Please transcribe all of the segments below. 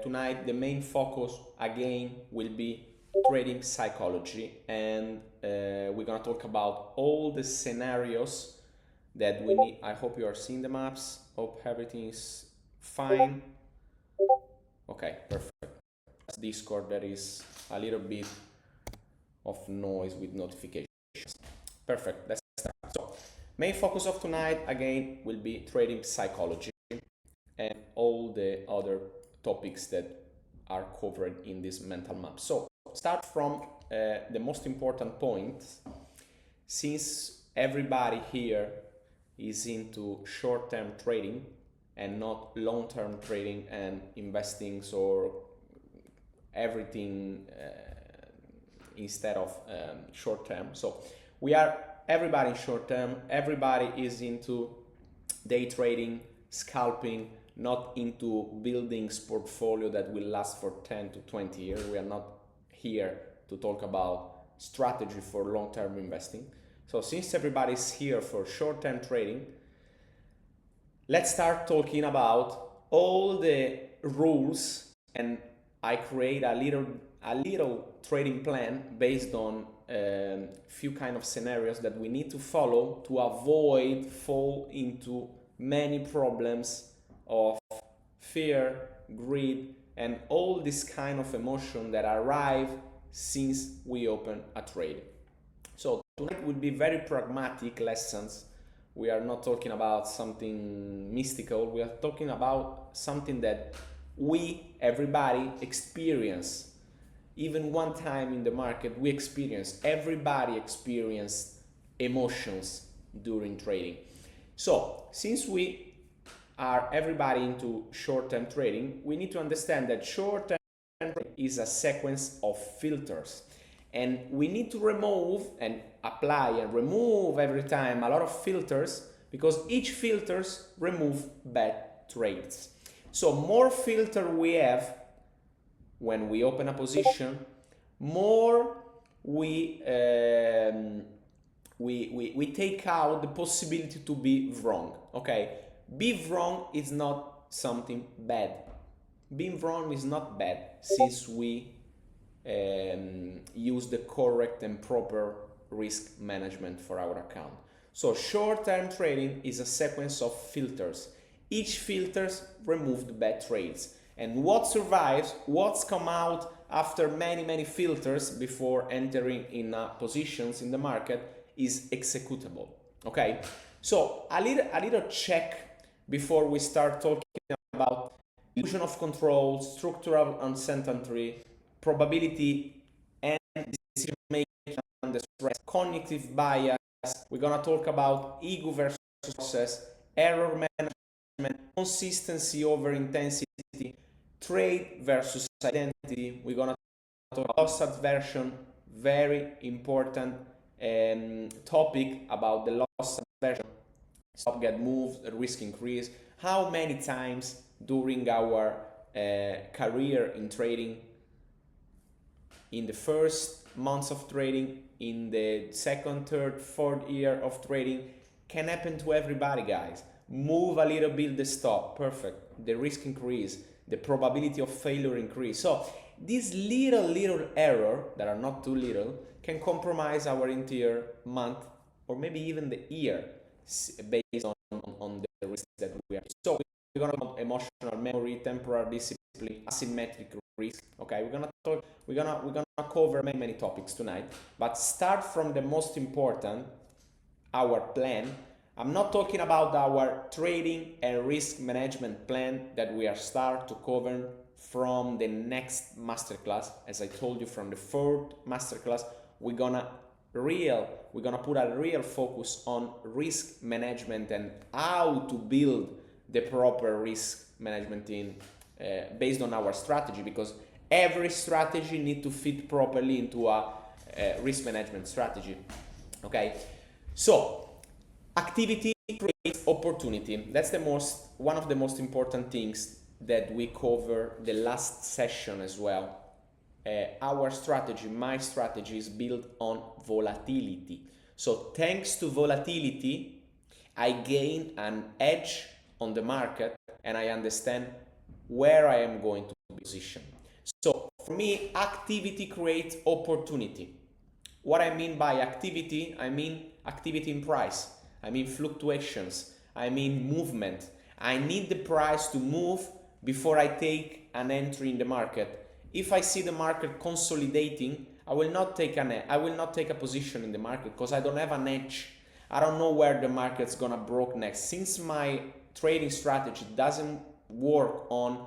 tonight the main focus again will be trading psychology, and we're gonna talk about all the scenarios that we need. I hope you are seeing the maps. Hope everything is fine. Okay, perfect. Discord, there is a little bit of noise with notifications. Perfect, let's start. So, main focus of tonight again will be trading psychology and all the other topics that are covered in this mental map. So, start from the most important point. Since everybody here is into short-term trading and not long-term trading and investing, or everything instead of short-term. So everybody in short-term, everybody is into day trading, scalping, not into building portfolio that will last for 10 to 20 years. We are not here to talk about strategy for long-term investing. So since everybody's here for short-term trading, let's start talking about all the rules, and I create a little trading plan based on few kind of scenarios that we need to follow to avoid fall into many problems of fear, greed, and all this kind of emotion that arrive since we open a trade. So tonight will be very pragmatic lessons. We are not talking about something mystical. We are talking about something that everybody experience. Even one time in the market, everybody experienced emotions during trading. So since we are everybody into short-term trading, we need to understand that short-term trading is a sequence of filters. And we need to remove and apply and remove every time a lot of filters, because each filters remove bad trades. So more filter we have when we open a position, more we take out the possibility to be wrong. Okay, be wrong is not something bad. Being wrong is not bad since we use the correct and proper risk management for our account. So short-term trading is a sequence of filters. Each filters removed bad trades, and what survives, what's come out after many filters before entering in positions in the market is executable. Okay, so a little check before we start talking about illusion of control, structural uncertainty, probability and decision making under stress, cognitive bias. We're gonna talk about ego versus process, error management, consistency over intensity, trade versus identity. We're gonna talk about loss aversion, very important topic about the loss aversion. Stop, get moved, risk increase. How many times during our career in trading, in the first months of trading, in the second, third, fourth year of trading, can happen to everybody, guys. Move a little bit the stop, perfect. The risk increase, the probability of failure increase. So these little error that are not too little can compromise our entire month or maybe even the year based on the risk that we are. So we're gonna talk about emotional memory, temporal discipline, asymmetric risk. Okay, we're gonna cover many topics tonight, but start from the most important, our plan. I'm not talking about our trading and risk management plan that we are start to cover from the next masterclass. As I told you, from the fourth masterclass, we're gonna put a real focus on risk management and how to build the proper risk management based on our strategy, because every strategy needs to fit properly into a risk management strategy. Okay, so activity creates opportunity. That's one of the most important things that we cover the last session as well. Our strategy, my strategy, is built on volatility. So thanks to volatility, I gain an edge on the market, and I understand where I am going to be positioned. So for me, activity creates opportunity. What I mean by activity, I mean activity in price. I mean fluctuations. I mean movement. I need the price to move before I take an entry in the market. If I see the market consolidating, I will not take a position in the market because I don't have an edge. I don't know where the market's gonna break next. Since my trading strategy doesn't work on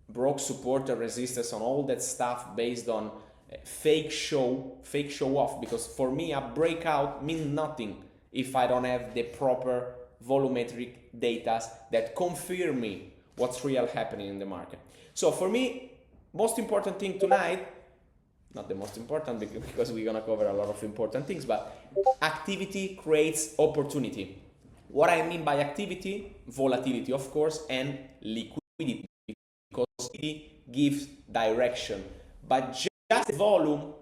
broke support or resistance, on all that stuff based on fake show off, because for me a breakout means nothing if I don't have the proper volumetric data that confirm me what's real happening in the market. So for me, most important thing tonight, not the most important because we're gonna cover a lot of important things, but activity creates opportunity. What I mean by activity, volatility of course, and liquidity, because it gives direction, but just the volume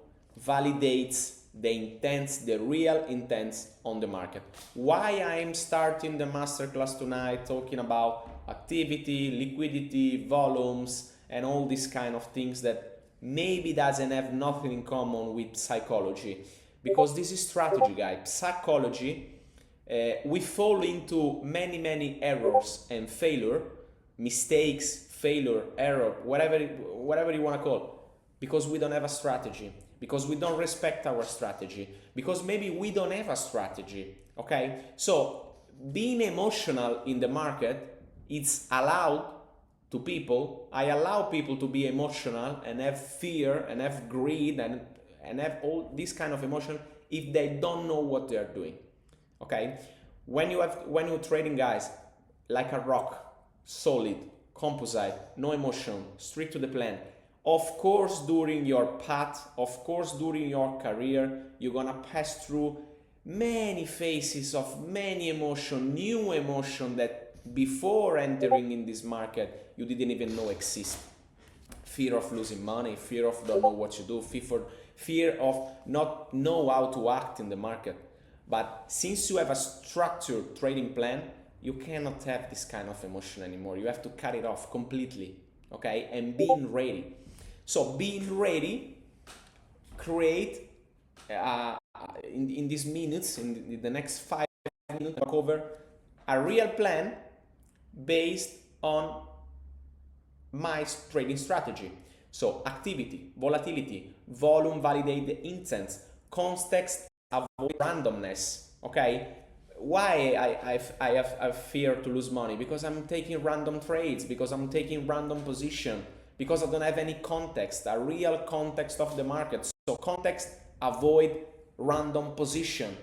validates the intents, the real intents on the market. Why I am starting the masterclass tonight talking about activity, liquidity, volumes, and all these kind of things that maybe doesn't have nothing in common with psychology, because this is strategy, guys. Psychology, we fall into many errors and mistakes, error, whatever you want to call, because we don't have a strategy, because we don't respect our strategy, because maybe we don't have a strategy. Okay, so being emotional in the market, it's allowed to people. I allow people to be emotional and have fear and have greed and have all this kind of emotion if they don't know what they are doing. Okay, when you're trading, guys, like a rock, solid, composite, no emotion, strict to the plan. Of course, during your path, of course, during your career, you're gonna pass through many phases of many emotion, new emotion that before entering in this market you didn't even know exist. Fear of losing money, fear of don't know what you do, fear of not know how to act in the market. But since you have a structured trading plan, you cannot have this kind of emotion anymore. You have to cut it off completely, okay? And being ready. So being ready, create in these minutes, in the next 5 minutes, cover a real plan based on my trading strategy. So activity, volatility, volume, validate the intents, context, avoid randomness. Okay, why I have fear to lose money? Because I'm taking random trades, because I'm taking random position, because I don't have any context, a real context of the market. So context, avoid random position.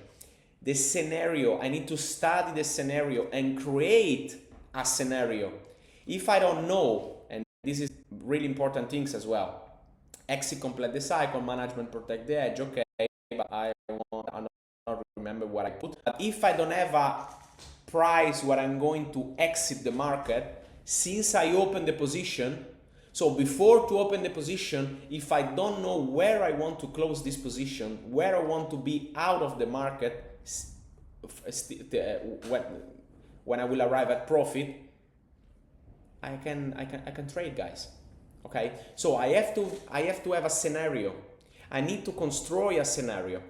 The scenario, I need to study the scenario and create a scenario. If I don't know, and this is really important things as well, exit complete the cycle, management protect the edge, okay, but I don't remember what I put. But if I don't have a price where I'm going to exit the market, since I open the position, so before to open the position, if I don't know where I want to close this position, where I want to be out of the market when I will arrive at profit, I can trade, guys. Okay, so I have to have a scenario. I need to construct a scenario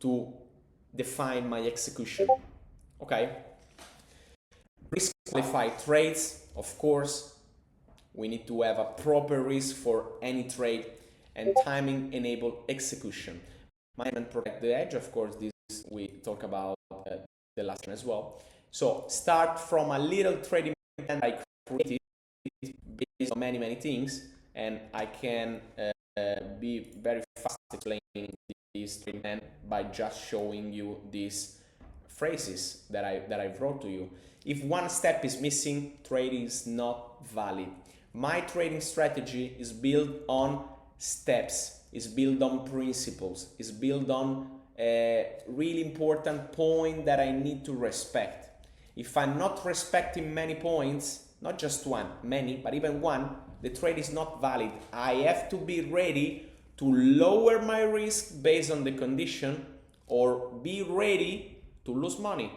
to define my execution. Okay, risk qualified trades, of course. We need to have a proper risk for any trade, and timing enable execution. Management protect the edge, of course. This we talk about the last one as well. So start from a little trading plan I created based on many things, and I can be very fast explaining this trading plan by just showing you these phrases that I wrote to you. If one step is missing, trading is not valid. My trading strategy is built on steps, is built on principles, is built on a really important point that I need to respect. If I'm not respecting many points, not just one, many, but even one, the trade is not valid. I have to be ready to lower my risk based on the condition, or be ready to lose money.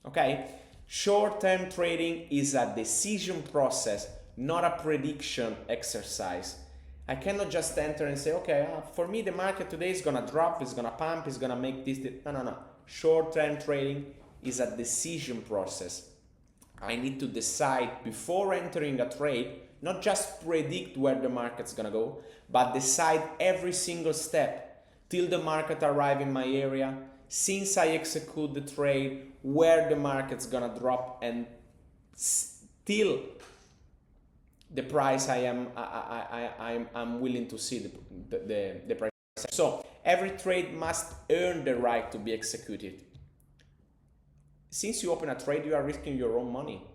Okay, Short-term trading is a decision process, not a prediction exercise. I cannot just enter and say, okay, for me the market today is gonna drop, it's gonna pump, it's gonna make this. No. Short-term trading is a decision process. I need to decide before entering a trade, not just predict where the market's gonna go, but decide every single step till the market arrive in my area, since I execute the trade, where the market's gonna drop, and still the price I'm willing to see the price. So every trade must earn the right to be executed. Since you open a trade, you are risking your own money,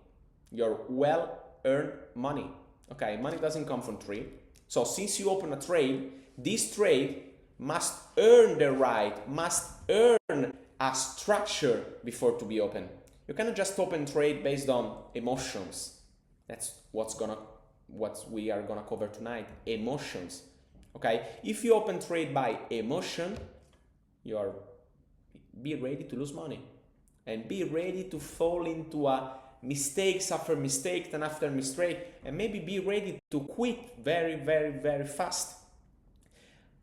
your well-earned money. Okay, money doesn't come from free. So since you open a trade, this trade must earn the right, must earn a structure before to be open. You cannot just open trade based on emotions. That's what we are gonna cover tonight, emotions. Okay, if you open trade by emotion, be ready to lose money and be ready to fall into a mistakes after mistake and after mistake, and maybe be ready to quit very, very, very fast.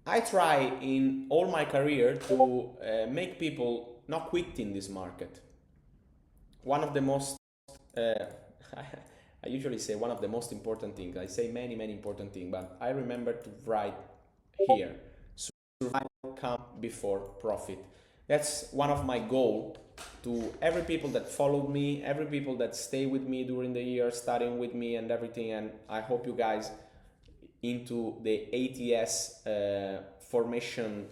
I try in all my career to make people not quit in this market. One of the most, I usually say one of the most important things. I say many, many important things, but I remember to write here, survival come before profit. That's one of my goals to every people that followed me, every people that stay with me during the year, studying with me and everything. And I hope you guys into the ATS formation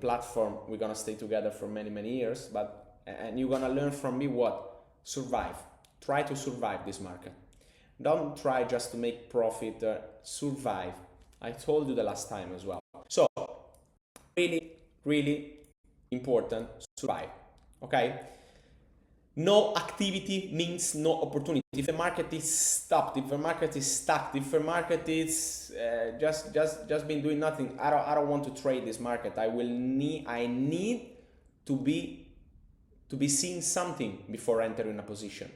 platform. We're gonna stay together for many, many years, and you're gonna learn from me what? Survive. Try to survive this market. Don't try just to make profit, survive. I told you the last time as well. So really, really important, survive. Okay? No activity means no opportunity. If the market is stopped, if the market is stuck, if the market is just been doing nothing, I don't want to trade this market. I need to be seeing something before entering a position.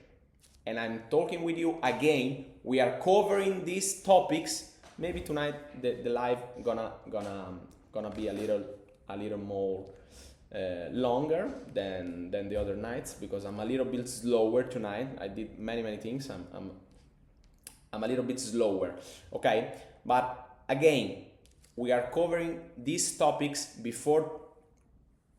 And I'm talking with you again. We are covering these topics. Maybe tonight the live gonna be a little more longer than the other nights, because I'm a little bit slower tonight. I did many things. I'm a little bit slower, okay? But again, we are covering these topics before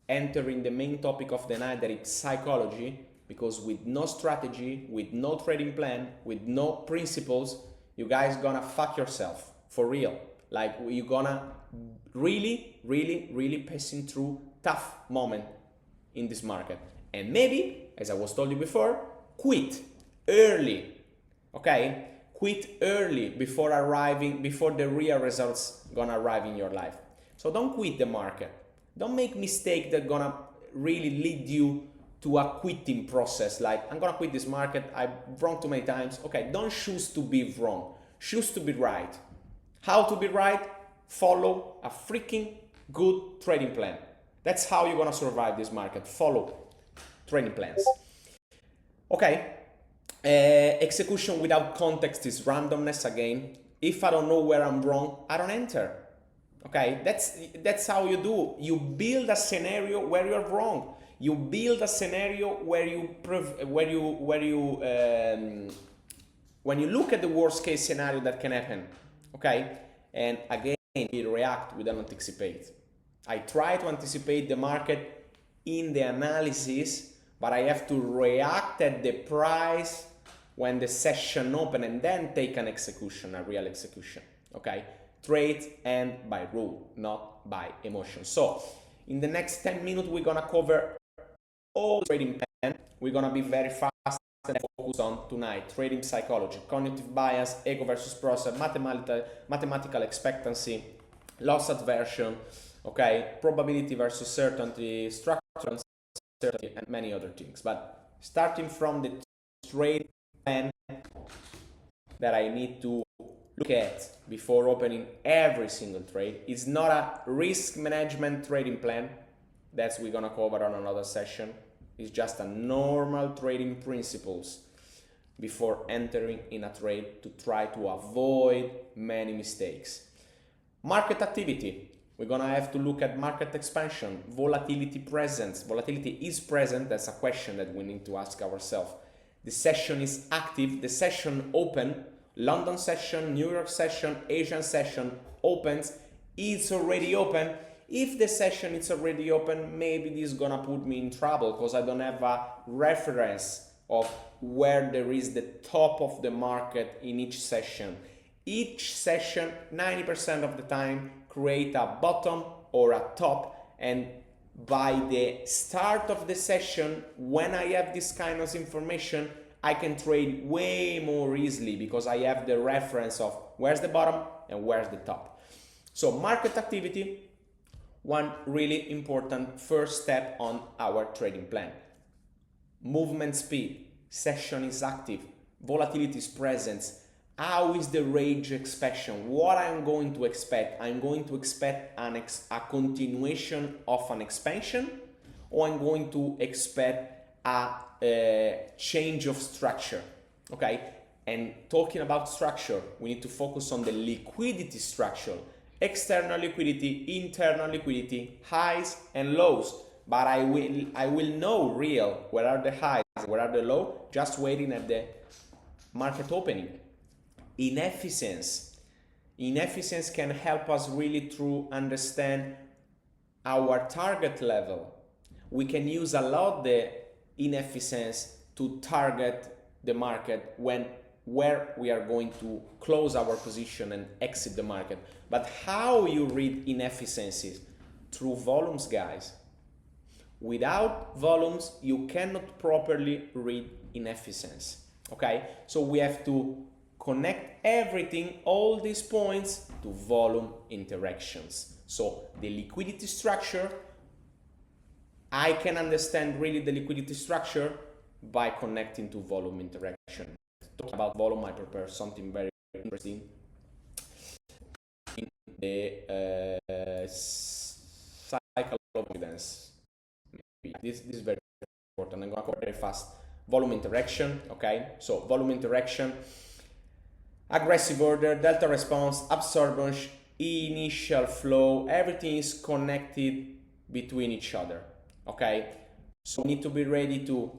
entering the main topic of the night, that is psychology, because with no strategy, with no trading plan, with no principles, you guys gonna fuck yourself for real. Like, you're gonna really passing through tough moment in this market, and maybe, as I was told you before, quit early. Okay, quit early before the real results gonna arrive in your life. So don't quit the market. Don't make mistake that gonna really lead you to a quitting process. Like, I'm gonna quit this market, I've wrong too many times. Okay, don't choose to be wrong, choose to be right. How to be right? Follow a freaking good trading plan. That's how you're gonna survive this market. Follow trading plans. Okay, execution without context is randomness again. If I don't know where I'm wrong, I don't enter. Okay, that's how you do. You build a scenario where you're wrong. You build a scenario when you look at the worst case scenario that can happen. Okay, and again, we react, we don't anticipate. I try to anticipate the market in the analysis, but I have to react at the price when the session open, and then take an execution, a real execution. Okay, trade and by rule, not by emotion. So in the next 10 minutes, we're gonna cover all trading plan. We're gonna be very fast and focus on tonight trading psychology, cognitive bias, ego versus process, mathematical expectancy, loss aversion, okay, probability versus certainty, structural uncertainty, and many other things. But starting from the trade plan that I need to look at before opening every single trade, it's not a risk management trading plan. That's we're gonna cover on another session. It's just a normal trading principles before entering in a trade to try to avoid many mistakes. Market activity. We're gonna have to look at market expansion, volatility presence. Volatility is present, that's a question that we need to ask ourselves. The session is active, the session open, London session, New York session, Asian session opens, it's already open. If the session is already open, maybe this is gonna put me in trouble because I don't have a reference of where there is the top of the market in each session. Each session, 90% of the time, create a bottom or a top, and by the start of the session, when I have this kind of information, I can trade way more easily because I have the reference of where's the bottom and where's the top. So market activity, one really important first step on our trading plan. Movement speed, session is active, volatility is present. How is the range expansion? What I'm going to expect? I'm going to expect a continuation of an expansion, or I'm going to expect a change of structure, okay? And talking about structure, we need to focus on the liquidity structure, external liquidity, internal liquidity, highs and lows. But I will know real where are the highs, where are the lows, just waiting at the market opening. Inefficiency can help us really to understand our target level. We can use a lot the inefficiency to target the market where we are going to close our position and exit the market. But how you read inefficiencies? Through volumes, guys. Without volumes, you cannot properly read inefficiency. Okay, so we have to connect everything, all these points, to volume interactions. So the liquidity structure, I can understand really the liquidity structure by connecting to volume interaction. Talking about volume, I prepare something very interesting in the cycle of evidence. This is very important. I'm going to go very fast. Volume interaction, okay? So volume interaction, aggressive order, delta response, absorption, initial flow, everything is connected between each other, okay? So we need to be ready to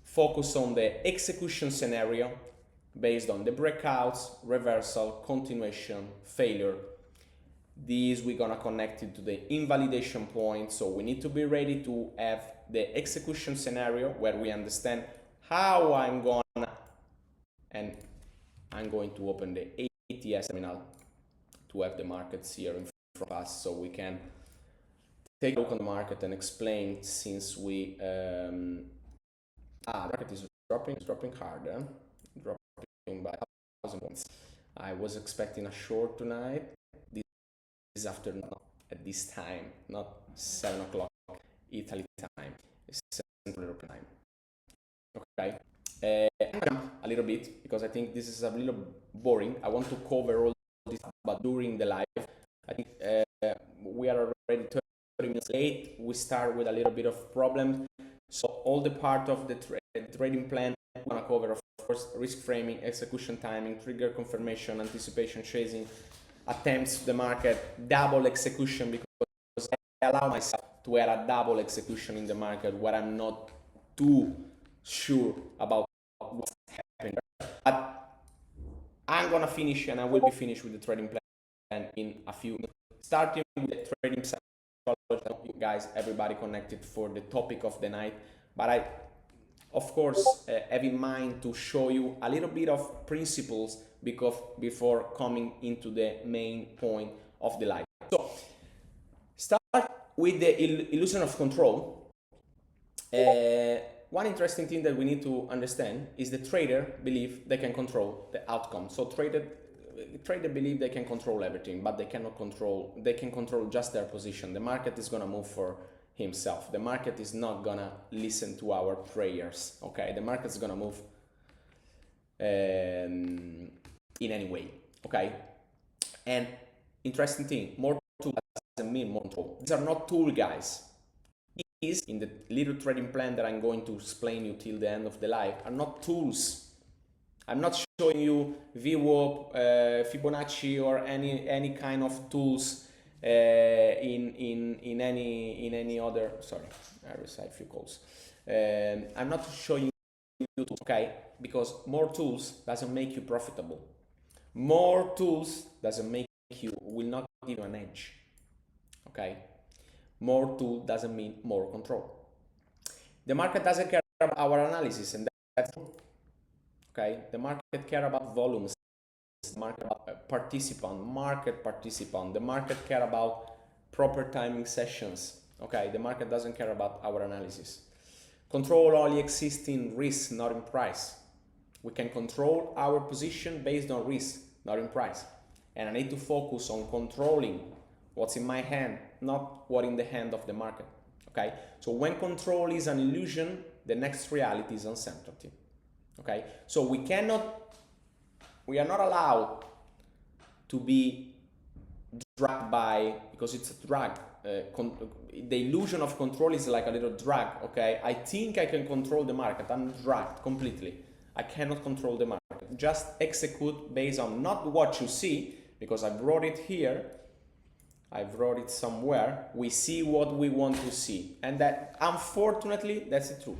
focus on the execution scenario based on the breakouts, reversal, continuation, failure. These we're gonna connect it to the invalidation point. So we need to be ready to have the execution scenario where we understand how I'm gonna, and I'm going to open the ATS terminal to have the markets here in front of us so we can take a look on the market and explain, since we the market is dropping hard, dropping by 1,000 points. I was expecting a short tonight. This afternoon at this time, not 7 o'clock Italy time, it's Central European time. Okay, I'm gonna jump a little bit because I think this is a little boring. I want to cover all this, but during the live, I think we are already 30 minutes late. We start with a little bit of problems. So all the part of the trading plan we're gonna cover, of course, risk framing, execution timing, trigger confirmation, anticipation chasing, attempts to the market, double execution, because I allow myself to have a double execution in the market where I'm not too sure about what's happening. But I'm gonna finish, and I will be finished with the trading plan in a few minutes. Starting with the trading psychology, you guys, everybody connected for the topic of the night, but I, of course, have in mind to show you a little bit of principles before coming into the main point of the live. So, start with the illusion of control. One interesting thing that we need to understand is the trader believe they can control the outcome. So trader believe they can control everything, but they cannot control. They can control just their position. The market is gonna move for himself. The market is not gonna listen to our prayers. Okay, the market is gonna move in any way. Okay, and interesting thing, more tool doesn't mean more control. These are not tool, guys. These, in the little trading plan that I'm going to explain you till the end of the live, are not tools. I'm not showing you VWAP, Fibonacci, or any kind of tools in any other. Sorry, I received a few calls. I'm not showing you, okay, because more tools doesn't make you profitable. More tools doesn't make you, will not give you an edge. Okay, more tool doesn't mean more control. The market doesn't care about our analysis, and that's true. Okay, the market care about volumes, the market about market participant. The market care about proper timing sessions. Okay, the market doesn't care about our analysis. Control only exists in risk, not in price. We can control our position based on risk, not in price. And I need to focus on controlling what's in my hand, not what in the hand of the market. Okay, so when control is an illusion, the next reality is uncertainty. Okay, so we are not allowed to be dragged by, because it's a drag. The illusion of control is like a little drag. Okay, I think I can control the market. I'm dragged completely. I cannot control the market. Just execute based on not what you see, because I wrote it here. I wrote it somewhere. We see what we want to see, and that, unfortunately, that's the truth.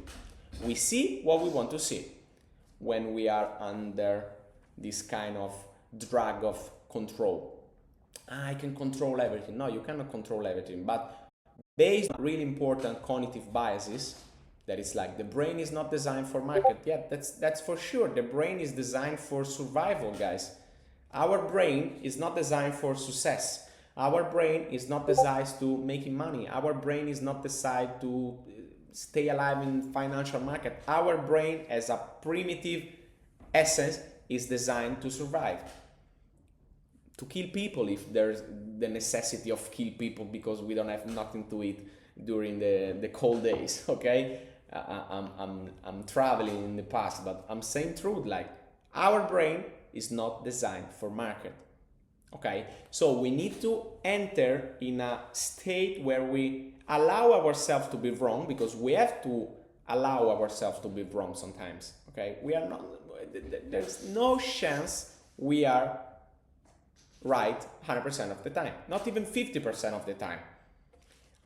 We see what we want to see when we are under this kind of drag of control. I can control everything. No, you cannot control everything, but based on really important cognitive biases, that is like the brain is not designed for market. Yeah, that's for sure. The brain is designed for survival, guys. Our brain is not designed for success. Our brain is not designed to making money. Our brain is not designed to stay alive in financial market. Our brain, as a primitive essence, is designed to survive, to kill people if there's the necessity of kill people because we don't have nothing to eat during the cold days. Okay, I'm traveling in the past, but I'm saying truth. Like, our brain is not designed for market. Okay, so we need to enter in a state where we allow ourselves to be wrong, because we have to allow ourselves to be wrong sometimes. Okay, we are not, there's no chance we are right 100% of the time, not even 50% of the time.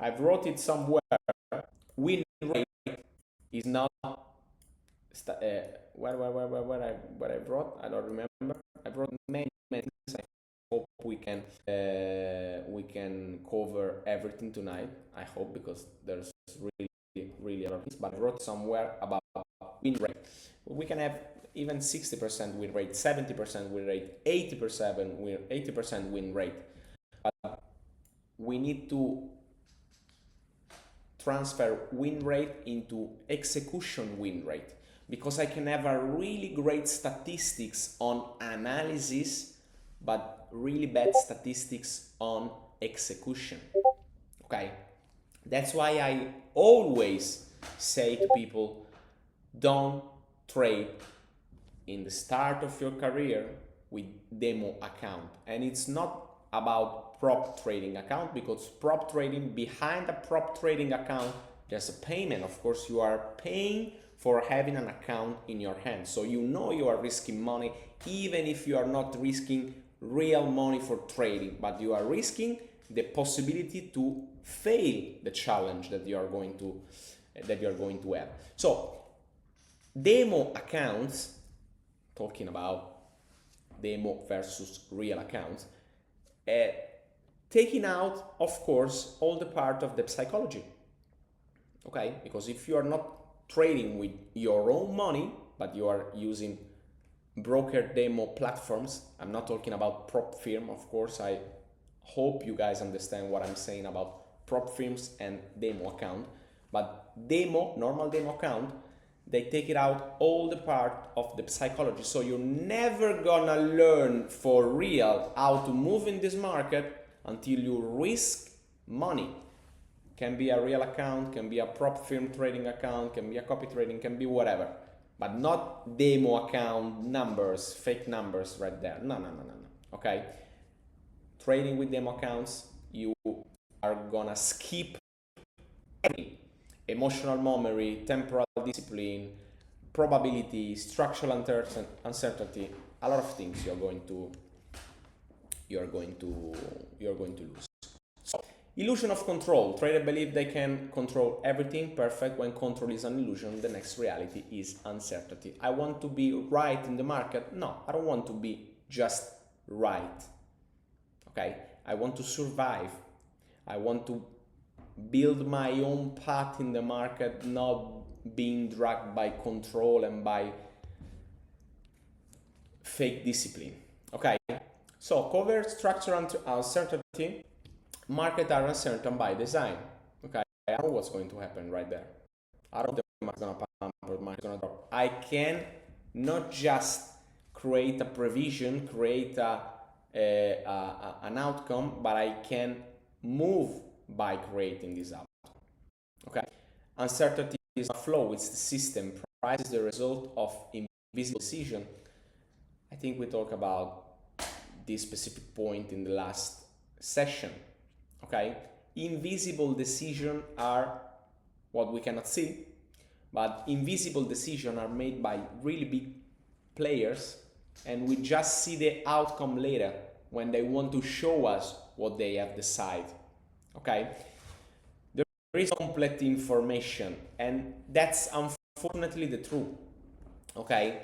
I've wrote it somewhere. Win rate is not where I wrote, I don't remember. I wrote many things. I hope we can cover everything tonight. I hope, because there's really a lot of things. But I wrote somewhere about win rate. We can have even 60% win rate, 70% win rate, 80% win rate. But we need to transfer win rate into execution win rate, because I can have a really great statistics on analysis, but really bad statistics on execution. Okay, that's why I always say to people, don't trade in the start of your career with demo account. And it's not about prop trading account, because prop trading, behind a prop trading account, there's a payment. Of course, you are paying for having an account in your hands. So you know you are risking money, even if you are not risking real money for trading, but you are risking the possibility to fail the challenge that you are going to have. So demo accounts, talking about demo versus real accounts, taking out, of course, all the part of the psychology. Okay, because if you are not trading with your own money, but you are using broker demo platforms, I'm not talking about prop firm, of course. I hope you guys understand what I'm saying about prop firms and demo account. But normal demo account, they take it out all the part of the psychology. So you're never gonna learn for real how to move in this market until you risk money. Can be a real account, can be a prop firm trading account, can be a copy trading, can be whatever, but not demo account numbers, fake numbers right there. No. Okay, trading with demo accounts, you are gonna skip everything. emotional memory, temporal discipline, probability, structural uncertainty, a lot of things you're going to lose. So, illusion of control. Traders believe they can control everything. Perfect. When control is an illusion, the next reality is uncertainty. I want to be right in the market. No, I don't want to be just right. Okay? I want to survive. I want to build my own path in the market, not being dragged by control and by fake discipline. Okay? So, covert structure and uncertainty. Markets are uncertain by design. Okay, I know what's going to happen right there. I don't know if the market's gonna pump or the market's gonna drop. I can not just create a provision, create an outcome, but I can move by creating this outcome. Okay, uncertainty is a flow. It's the system. Price is the result of invisible decision. I think we talked about this specific point in the last session. Okay, invisible decisions are what we cannot see, but invisible decisions are made by really big players, and we just see the outcome later when they want to show us what they have decided. Okay, there is complete information, and that's unfortunately the truth. Okay,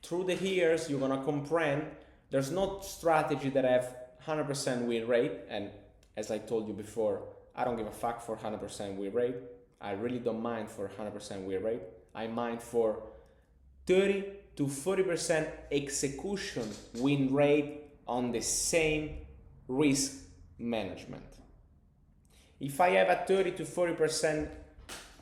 through the years you're gonna comprehend there's no strategy that have 100% win rate, and as I told you before, I don't give a fuck for 100% win rate. I really don't mind for 100% win rate. I mind for 30 to 40% execution win rate on the same risk management. If I have a 30 to 40%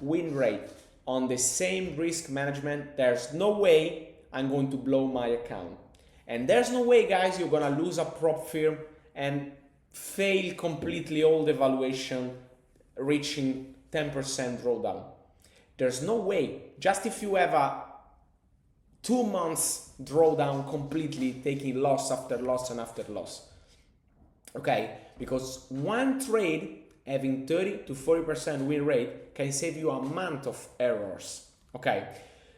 win rate on the same risk management, there's no way I'm going to blow my account. And there's no way, guys, you're gonna lose a prop firm and fail completely all the valuation, reaching 10% drawdown. There's no way. Just if you have a 2 months drawdown completely, taking loss after loss and after loss. Okay, because one trade having 30 to 40% win rate can save you a month of errors. Okay,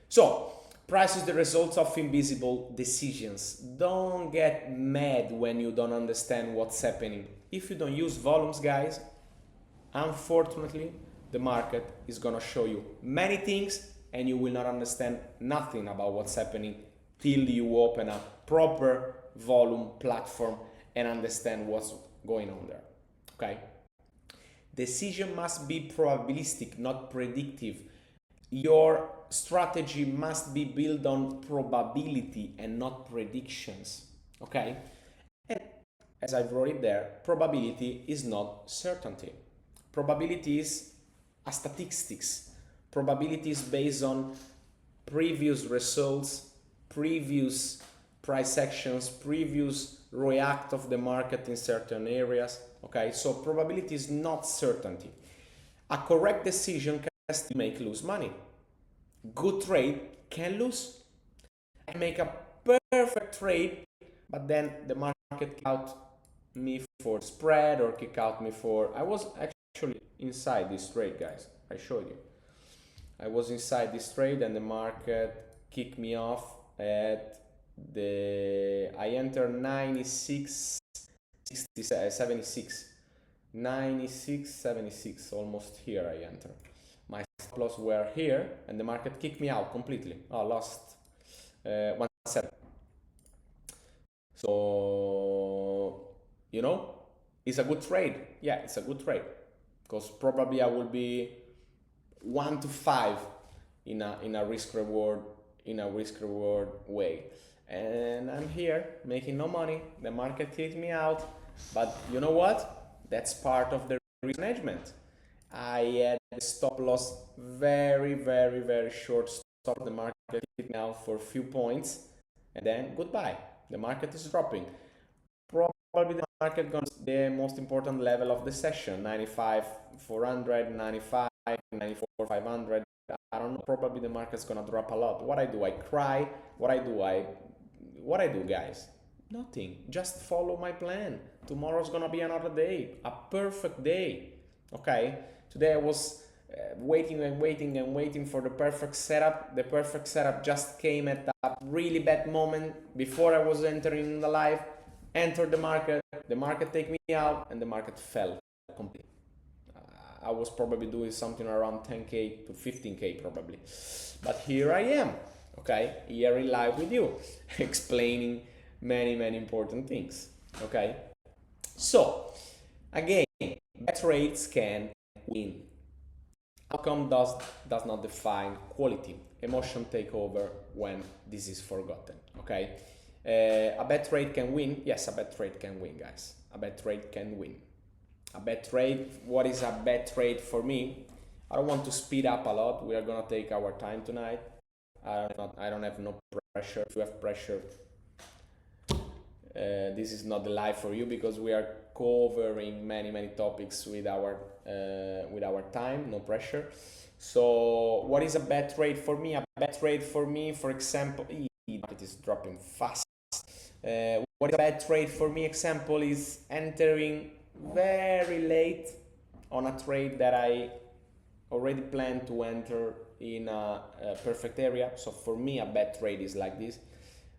so price is the result of invisible decisions. Don't get mad when you don't understand what's happening. If you don't use volumes, guys, unfortunately, the market is gonna show you many things and you will not understand nothing about what's happening till you open a proper volume platform and understand what's going on there. Okay? Decision must be probabilistic, not predictive. Your strategy must be built on probability and not predictions. Okay? And as I've wrote it there, probability is not certainty. Probability is a statistics. Probability is based on previous results, previous price actions, previous react of the market in certain areas. Okay, so probability is not certainty. A correct decision can still make lose money. Good trade can lose. I make a perfect trade, but then the market kick out me for spread or kick out me for... I was actually inside this trade, guys. I showed you. I was inside this trade and the market kicked me off at the... I entered 96, 76. 96, 76, almost here I enter. My stop loss were here and the market kicked me out completely. I lost 1.7. So, you know, it's a good trade. Yeah, it's a good trade because probably I will be 1 to 5 in a risk reward way. And I'm here making no money. The market kicked me out, but you know what? That's part of the risk management. I had the stop loss very, very, very short stop. The market kicked me out for a few points, and then goodbye. The market is dropping. Probably the market gone to the most important level of the session, 95,400, 95, 94,500. I don't know. Probably the market's gonna drop a lot. What I do? I cry. What I do, guys? Nothing. Just follow my plan. Tomorrow's gonna be another day, a perfect day. Okay. Today I was waiting and waiting and waiting for the perfect setup. The perfect setup just came at a really bad moment before I was entering the live, entered the market take me out, and the market fell completely. I was probably doing something around 10K to 15K probably. But here I am, okay, here in live with you, explaining many important things, okay? So, again, bad trades can win. Outcome does not define quality. Emotion take over when this is forgotten, okay? A bad trade can win. Yes, a bad trade can win, guys. A bad trade can win. A bad trade, what is a bad trade for me? I don't want to speed up a lot. We are gonna take our time tonight. I don't have no pressure. If you have pressure, this is not the live for you, because we are covering many topics with our time. No pressure. So what is a bad trade for me? A bad trade for me, for example, it is dropping fast. What is a bad trade for me? Example is entering very late on a trade that I already planned to enter in a perfect area. So for me, a bad trade is like this.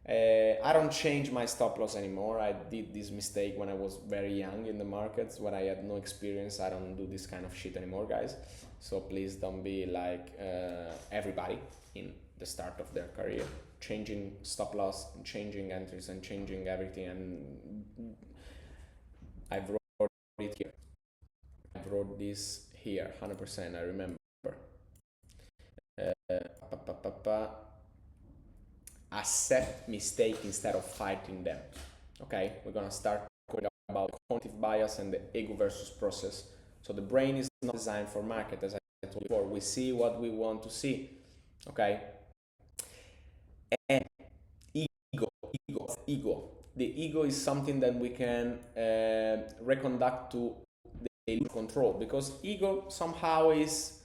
I don't change my stop loss anymore. I did this mistake when I was very young in the markets, when I had no experience. I don't do this kind of shit anymore, guys. So please don't be like everybody in the start of their career, changing stop loss and changing entries and changing everything. And I've wrote it here. I wrote this here, 100%. I remember. Accept mistake instead of fighting them. Okay, we're gonna start talking about cognitive bias and the ego versus process. So the brain is not designed for market, as I told before. We see what we want to see. Okay, and ego. The ego is something that we can reconduct to the control, because ego somehow is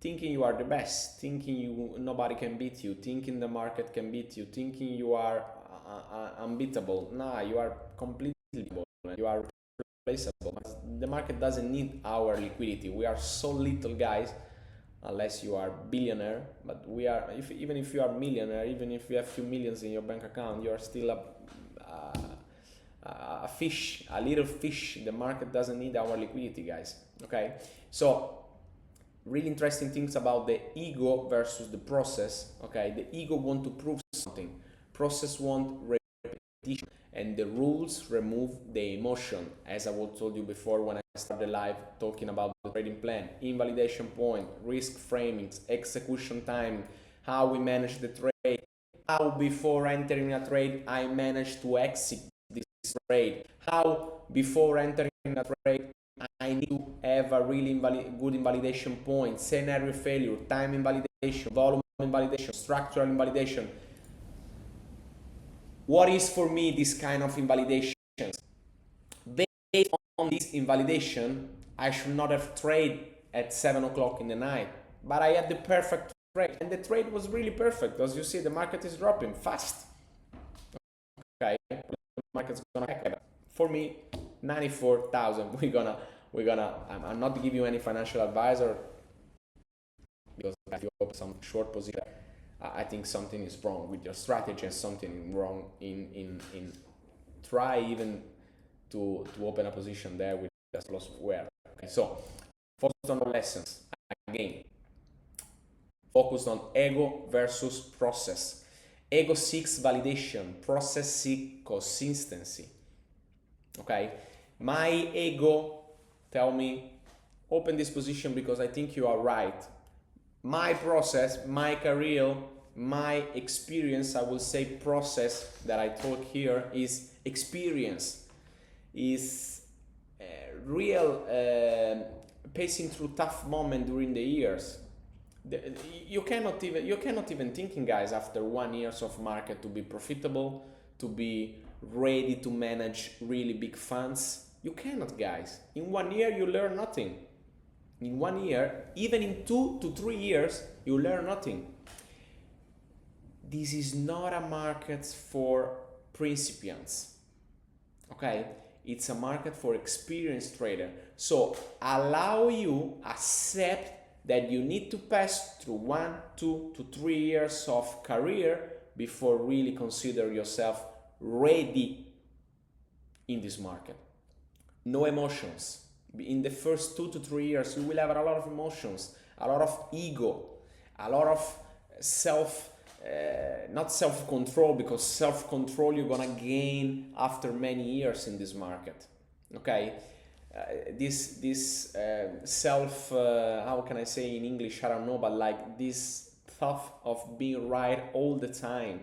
thinking you are the best, thinking nobody can beat you, thinking the market can beat you, thinking you are unbeatable. Nah, you are completely unbeatable. You are replaceable. The market doesn't need our liquidity. We are so little, guys, unless you are billionaire. But we are, even if you are millionaire, even if you have few millions in your bank account, you are still a fish, a little fish. The market doesn't need our liquidity, guys. Okay, so really interesting things about the ego versus the process. Okay, the ego want to prove something, process want repetition, and the rules remove the emotion. As I told you before when I started live talking about the trading plan, invalidation point, risk framings, execution time, how we manage the trade, how before entering a trade I managed to exit this trade, how before entering a trade I need to have a really good invalidation point, scenario failure, time invalidation, volume invalidation, structural invalidation. What is for me this kind of invalidations? Based on this invalidation, I should not have traded at 7 o'clock in the night, but I had the perfect trade, and the trade was really perfect. As you see, the market is dropping fast. Okay, the market's gonna hack. For me, 94,000. I'm not giving you any financial advisor, because if you open some short position, I think something is wrong with your strategy and something wrong in try even to open a position there with just loss of wear. Okay, so focus on the lessons. Again, focus on ego versus process. Ego seeks validation, process seeks consistency. Okay, my ego tell me open this position because I think you are right. My process, my career, my experience, I will say process that I talk here is experience, is real passing through tough moment during the years. You cannot even thinking, guys, after 1 year of market to be profitable, to be ready to manage really big funds. You cannot, guys. In 1 year you learn nothing. In 1 year, even in 2 to 3 years, you learn nothing. This is not a market for principiants. Okay, It's a market for experienced trader. So allow you accept that you need to pass through 1, 2 to 3 years of career before really consider yourself ready in this market. No emotions. In the first 2 to 3 years, you will have a lot of emotions, a lot of ego, a lot of not self-control, because self-control you're gonna gain after many years in this market. Okay, this self, how can I say in English? I don't know, but like this thought of being right all the time,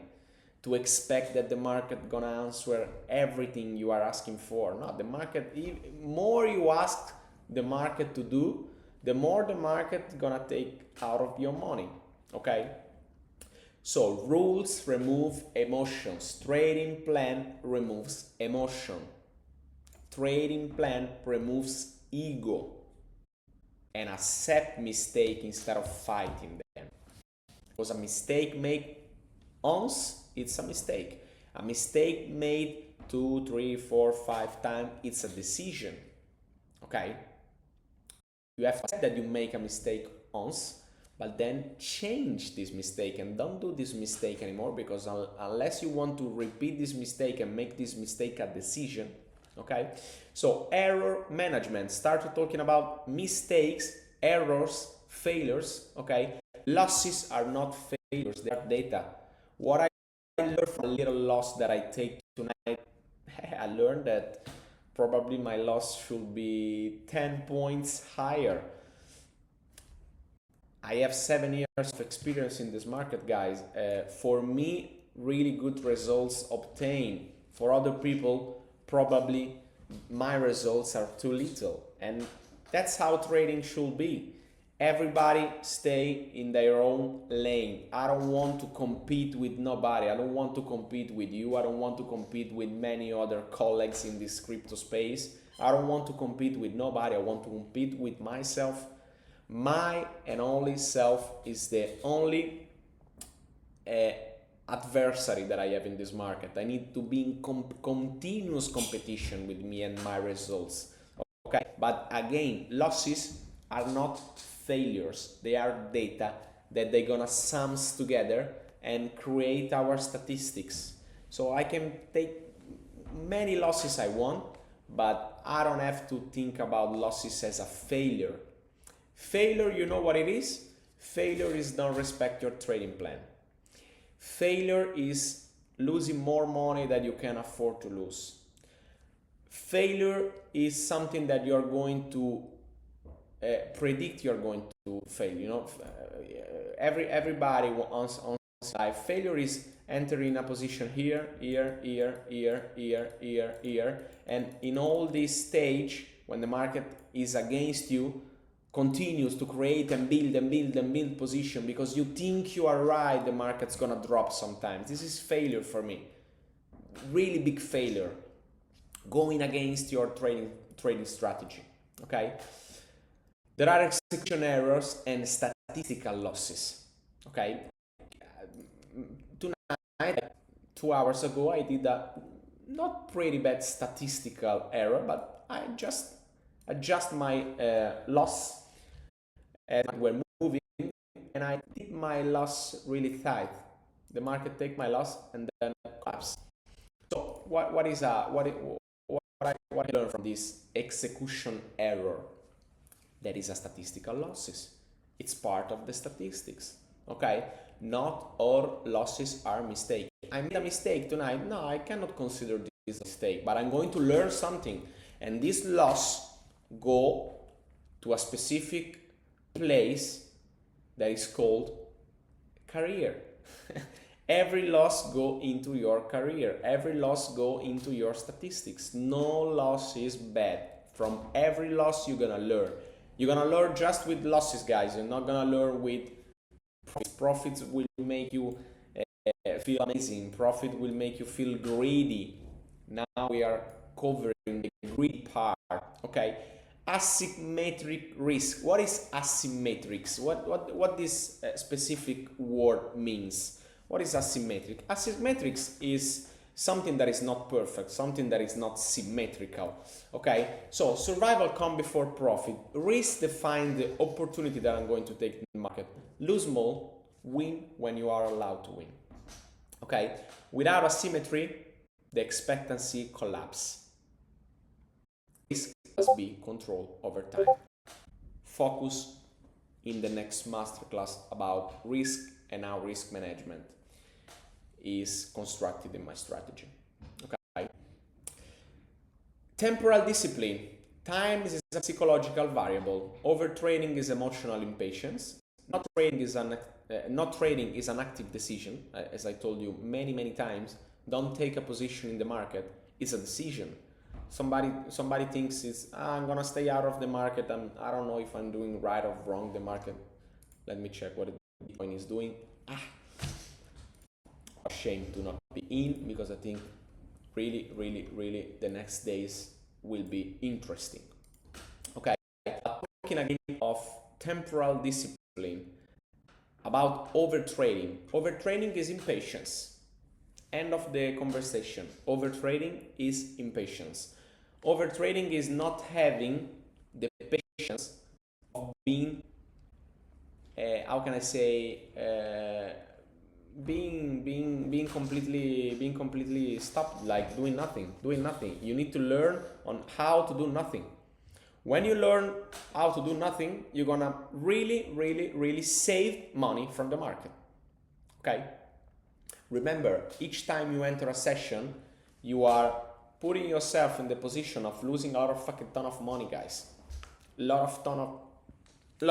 to expect that the market gonna answer everything you are asking for. No, the market, more you ask the market to do, the more the market gonna take out of your money. Okay, so rules remove emotions. Trading plan removes emotion. Trading plan removes ego. And accept mistake instead of fighting them. Because a mistake made once, it's a mistake. A mistake made 2, 3, 4, 5 times, it's a decision. Okay? You have to accept that you make a mistake once, but then change this mistake and don't do this mistake anymore, because unless you want to repeat this mistake and make this mistake a decision. Okay? So error management. Started talking about mistakes, errors, failures. Okay? Losses are not failures, they are data. What I learned from a little loss that I take tonight, I learned that probably my loss should be 10 points higher. I have 7 years of experience in this market, guys. For me, really good results obtained. For other people, probably my results are too little. And that's how trading should be. Everybody stay in their own lane. I don't want to compete with nobody. I don't want to compete with you. I don't want to compete with many other colleagues in this crypto space. I don't want to compete with nobody. I want to compete with myself. My and only self is the only adversary that I have in this market. I need to be in continuous competition with me and my results. Okay, but again, losses are not failures. They are data that they're gonna sum together and create our statistics. So I can take many losses I want, but I don't have to think about losses as a failure. Failure, you know what it is? Failure is don't respect your trading plan. Failure is losing more money than you can afford to lose. Failure is something that you're going to predict you're going to fail. You know, everybody on life. Failure is entering a position here, and in all this stage, when the market is against you, continues to create and build position because you think you are right, the market's gonna drop sometimes. This is failure for me. Really big failure. Going against your trading strategy. Okay? There are execution errors and statistical losses. Okay? Tonight, 2 hours ago, I did a not pretty bad statistical error, but I just adjust my loss as we're moving, and I did my loss really tight. The market take my loss and then collapse. So what I learned from this execution error? That is a statistical losses. It's part of the statistics. Okay? Not all losses are mistakes. I made a mistake tonight. No, I cannot consider this a mistake, but I'm going to learn something. And this loss go to a specific place that is called career. Every loss go into your career. Every loss go into your statistics. No loss is bad. From every loss you're gonna learn. You're gonna learn just with losses, guys. You're not gonna learn with profits. Profits will make you feel amazing. Profit will make you feel greedy. Now we are covering the greedy part. Okay. Asymmetric risk. What is asymmetrics? What this specific word means? What is asymmetric? Asymmetrics is something that is not perfect, something that is not symmetrical. Okay, so survival come before profit. Risk define the opportunity that I'm going to take in the market. Lose small, win when you are allowed to win. Okay, without asymmetry, the expectancy collapse. Risk must be controlled over time. Focus in the next masterclass about risk and how risk management is constructed in my strategy. Okay. Temporal discipline. Time is a psychological variable. Overtraining is emotional impatience. Not trading is an active decision. As I told you many times, don't take a position in the market. It's a decision. Somebody thinks I'm gonna stay out of the market. I don't know if I'm doing right or wrong the market. Let me check what Bitcoin is doing. Ashamed to not be in, because I think really the next days will be interesting. Okay, talking again of temporal discipline, about overtrading. Overtrading is impatience. End of the conversation. Overtrading is impatience. Overtrading is not having the patience of being, how can I say, being completely stopped, like doing nothing. You need to learn on how to do nothing. When you learn how to do nothing, you're gonna really save money from the market. Okay, remember, each time you enter a session, you are putting yourself in the position of losing a lot of fucking ton of money, guys. A lot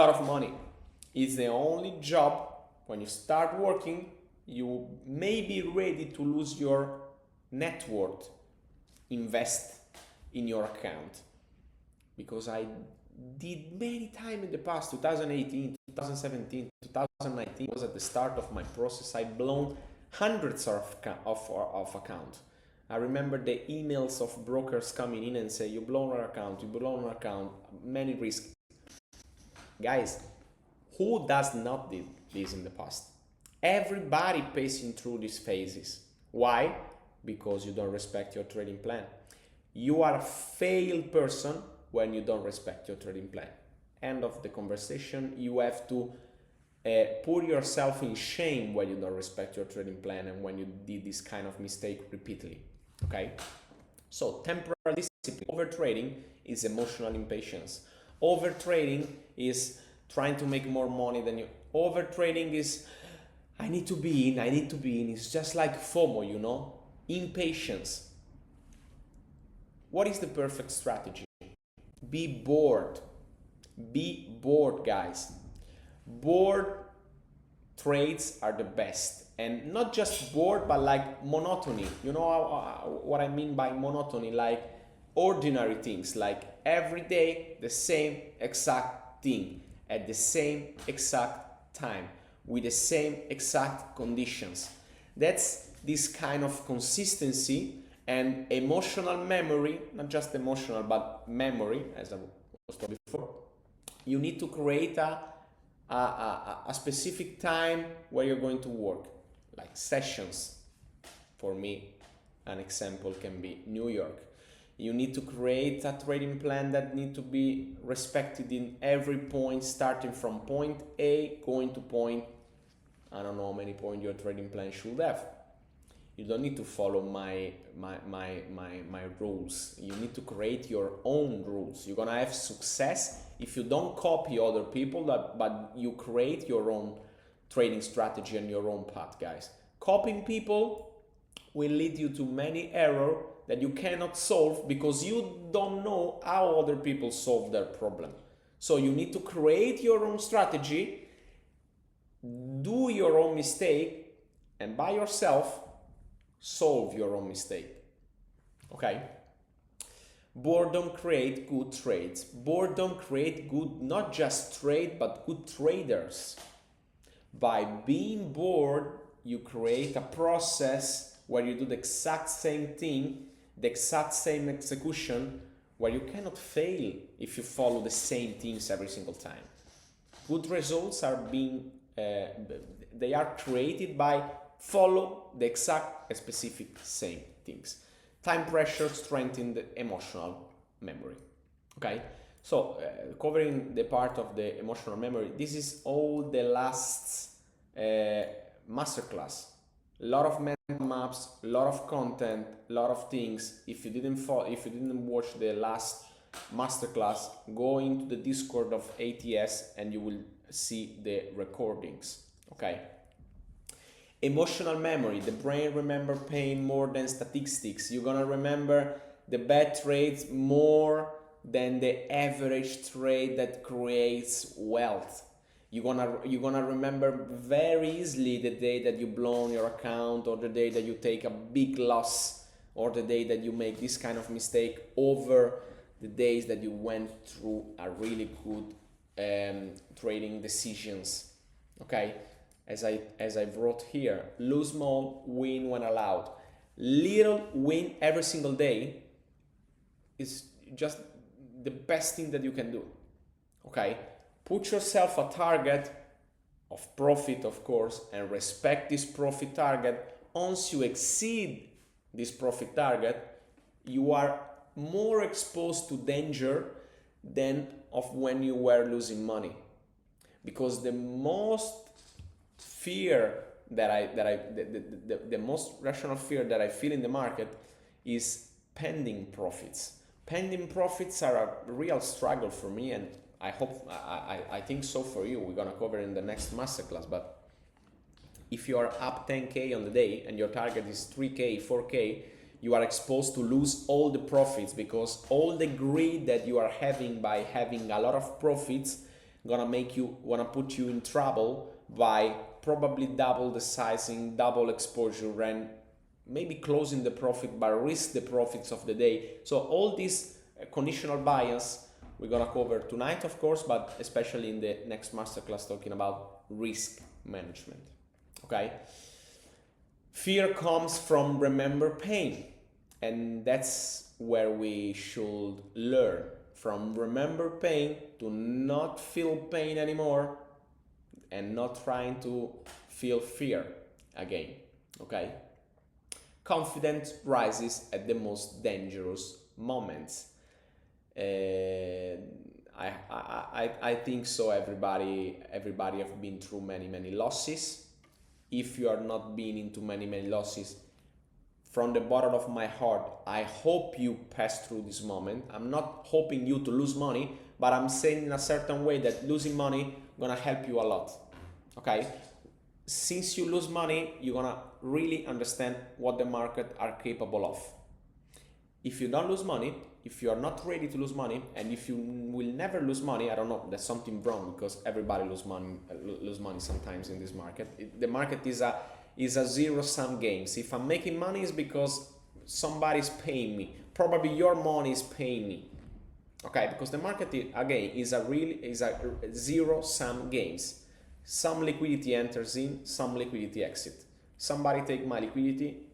of money. It's the only job. When you start working, you may be ready to lose your net worth. Invest in your account. Because I did many times in the past, 2018, 2017, 2019 was at the start of my process. I blown hundreds of accounts. I remember the emails of brokers coming in and say, you blown our account, many risks. Guys, who does not did this in the past? Everybody passing through these phases. Why? Because you don't respect your trading plan. You are a failed person when you don't respect your trading plan. End of the conversation. You have to put yourself in shame when you don't respect your trading plan and when you did this kind of mistake repeatedly. Okay? So temporal discipline. Overtrading is emotional impatience. Overtrading is trying to make more money than you. Overtrading is I need to be in. It's just like FOMO, you know? Impatience. What is the perfect strategy? Be bored. Be bored, guys. Bored trades are the best. And not just bored, but like monotony. You know what I mean by monotony? Like ordinary things. Like every day, the same exact thing. At the same exact time. With the same exact conditions. That's this kind of consistency and emotional memory, not just emotional, but memory, as I was told before. You need to create a specific time where you're going to work, like sessions. For me, an example can be New York. You need to create a trading plan that need to be respected in every point, starting from point A, going to point, I don't know how many points your trading plan should have. You don't need to follow my rules. You need to create your own rules. You're gonna have success if you don't copy other people, but you create your own trading strategy and your own path, guys. Copying people will lead you to many errors that you cannot solve because you don't know how other people solve their problem. So you need to create your own strategy, do your own mistake, and by yourself solve your own mistake. Okay? Boredom create good trades. Boredom create good, not just trade, but good traders. By being bored, you create a process where you do the exact same thing, the exact same execution, where you cannot fail if you follow the same things every single time. Good results are being, they are created by follow the exact specific same things. Time pressure strengthens the emotional memory. Okay, so covering the part of the emotional memory, this is all the last masterclass. A lot of mental maps, a lot of content, a lot of things. If you didn't watch the last masterclass, go into the Discord of ATS and you will see the recordings. Okay. Emotional memory, the brain remember pain more than statistics. You're gonna remember the bad trades more than the average trade that creates wealth. You're gonna remember very easily the day that you blow on your account, or the day that you take a big loss, or the day that you make this kind of mistake, over the days that you went through a really good trading decisions. Okay, as I wrote here, lose small, win when allowed. Little win every single day is just the best thing that you can do. Okay, put yourself a target of profit, of course, and respect this profit target. Once you exceed this profit target, you are more exposed to danger than of when you were losing money. Because the most fear the most rational fear that I feel in the market is pending profits. Pending profits are a real struggle for me, and I think so for you. We're gonna cover in the next masterclass. But if you are up 10k on the day and your target is 3k, 4k, you are exposed to lose all the profits, because all the greed that you are having by having a lot of profits gonna put you in trouble by probably double the sizing, double exposure, and maybe closing the profit but risk the profits of the day. So all this conditional bias we're gonna cover tonight, of course, but especially in the next masterclass talking about risk management. Okay, fear comes from remember pain, and that's where we should learn from remember pain to not feel pain anymore and not trying to feel fear again. Okay, confidence rises at the most dangerous moments. I think so. Everybody have been through many losses. If you are not been into many losses, from the bottom of my heart, I hope you pass through this moment. I'm not hoping you to lose money, but I'm saying in a certain way that losing money gonna help you a lot. Okay, since you lose money, you're gonna really understand what the market are capable of. If you don't lose money, if you are not ready to lose money, and if you will never lose money, I don't know, there's something wrong, because everybody lose money sometimes in this market. The market is a zero-sum game. If I'm making money, it's because somebody's paying me. Probably your money is paying me. Okay, because the market again is a zero-sum games. Some liquidity enters in, some liquidity exit. Somebody take my liquidity.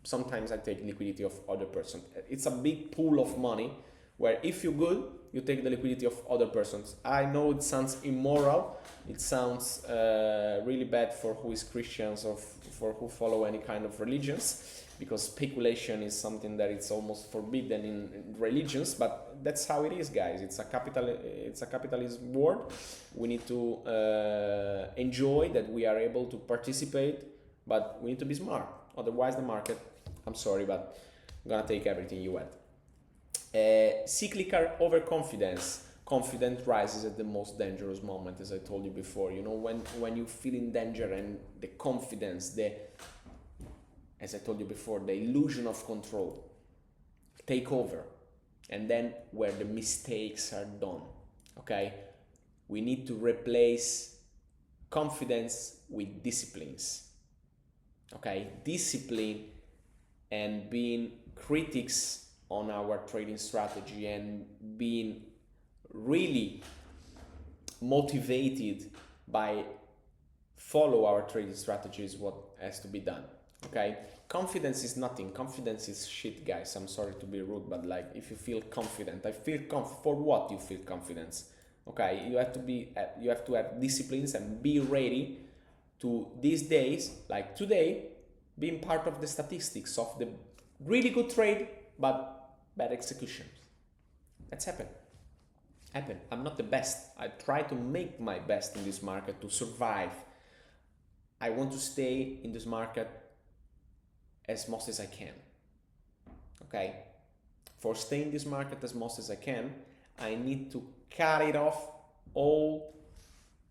Sometimes I take liquidity of other person. It's a big pool of money where if you're good, you take the liquidity of other persons. I know it sounds immoral. It sounds really bad for who is Christians or for who follow any kind of religions, because speculation is something that it's almost forbidden in religions. But that's how it is, guys. It's a capitalist world. We need to enjoy that we are able to participate, but we need to be smart. Otherwise, the market, I'm sorry, but I'm gonna take everything you had. Cyclical overconfidence. Confidence rises at the most dangerous moment, as I told you before. You know, when you feel in danger and the confidence, as I told you before, the illusion of control take over, and then where the mistakes are done. Okay, we need to replace confidence with disciplines. Okay, discipline and being critics on our trading strategy and being really motivated by follow our trading strategy is what has to be done. Okay, confidence is nothing. Confidence is shit, guys. I'm sorry to be rude, but like, if you feel confident, I feel for what you feel confidence. Okay, you have to have disciplines and be ready to these days, like today, being part of the statistics of the Really good trade, but bad execution. That's happened. I'm not the best. I try to make my best in this market to survive. I want to stay in this market as much as I can. Okay? For staying in this market as much as I can, I need to cut it off all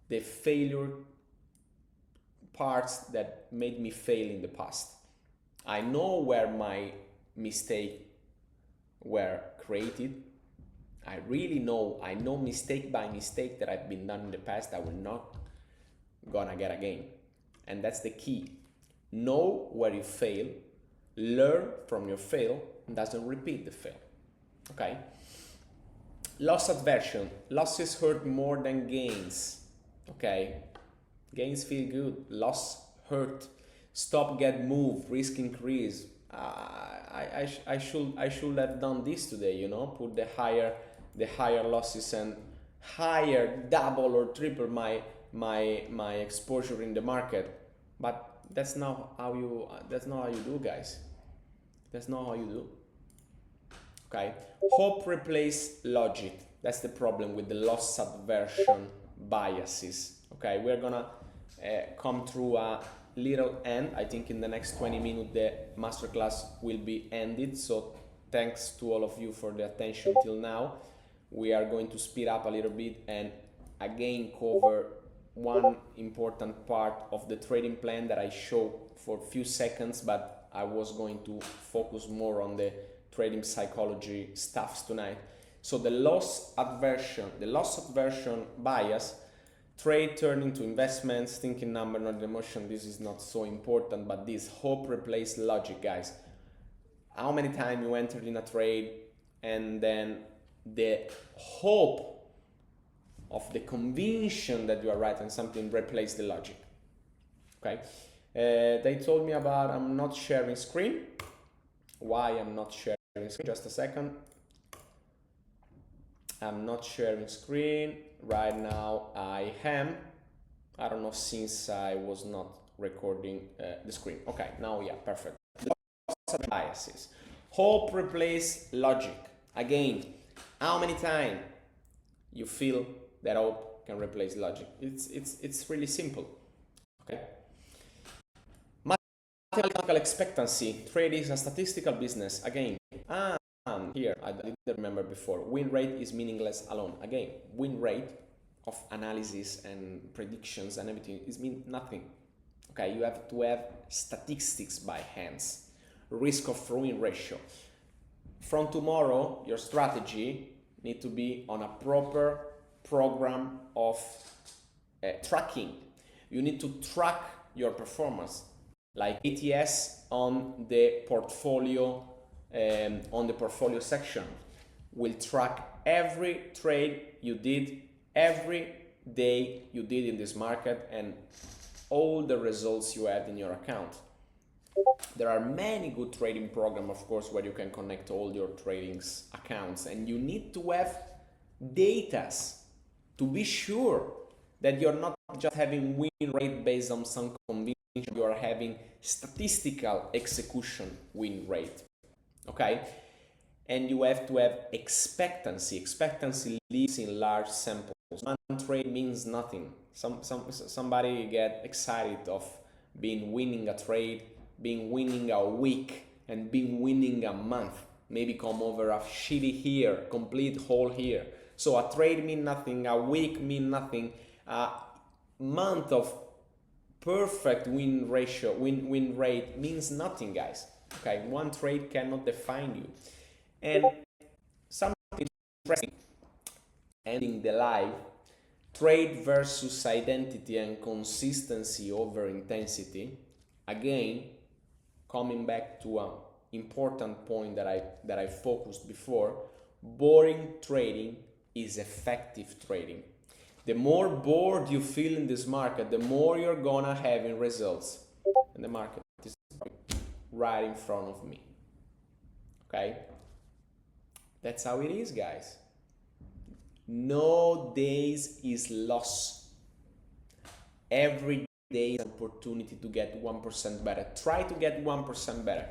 the failure parts that made me fail in the past. I know where my mistakes were created. I really know, I know mistake by mistake that I've been done in the past I will not gonna get again. And that's the key. Know where you fail, learn from your fail, and doesn't repeat the fail. Okay? Loss aversion. Losses hurt more than gains. Okay? Gains feel good. Loss hurt. Stop, get, move, risk increase. I should have done this today, you know, put the higher losses and higher double or triple my exposure in the market. But that's not how you do, guys. That's not how you do. Okay? Hope replace logic. That's the problem with the loss aversion biases. Okay, we're gonna come through a little end. I think in the next 20 minutes the masterclass will be ended. So thanks to all of you for the attention till now. We are going to speed up a little bit and again cover one important part of the trading plan that I showed for a few seconds, but I was going to focus more on the trading psychology stuffs tonight. So the loss aversion bias, trade turning to investments, thinking number, not emotion. This is not so important, but this hope replace logic, guys. How many times you entered in a trade and then the hope of the conviction that you are right on something replace the logic? Okay. They told me about I'm not sharing screen. Why I'm not sharing screen? Just a second. I'm not sharing screen right now. I am. I don't know, since I was not recording the screen. Okay, now yeah, perfect. Biases. Hope replace logic. Again, how many times you feel that hope can replace logic? It's really simple. Okay. Mathematical expectancy. Trade is a statistical business. Again, here I didn't remember before. Win rate is meaningless alone. Again, win rate of analysis and predictions and everything is mean nothing. Okay, you have to have statistics by hands. Risk of ruin ratio. From tomorrow, your strategy need to be on a proper program of tracking. You need to track your performance, like ATS on the portfolio section will track every trade you did, every day you did in this market, and all the results you had in your account. There are many good trading programs, of course, where you can connect all your trading accounts, and you need to have data to be sure that you're not just having win rate based on some conviction, you are having statistical execution win rate. Okay? And you have to have expectancy. Expectancy lives in large samples. One trade means nothing. Somebody get excited of being winning a trade, being winning a week, and being winning a month. Maybe come over a shitty here, complete hole here. So a trade mean nothing, a week mean nothing, a month of perfect win rate means nothing, guys. Okay, one trade cannot define you. And something interesting, ending the live, trade versus identity and consistency over intensity. Again, coming back to an important point that I focused before, boring trading is effective trading. The more bored you feel in this market, the more you're gonna have in results. And the market is right in front of me. Okay? That's how it is, guys. No days is loss. Every day is an opportunity to get 1% better. Try to get 1% better.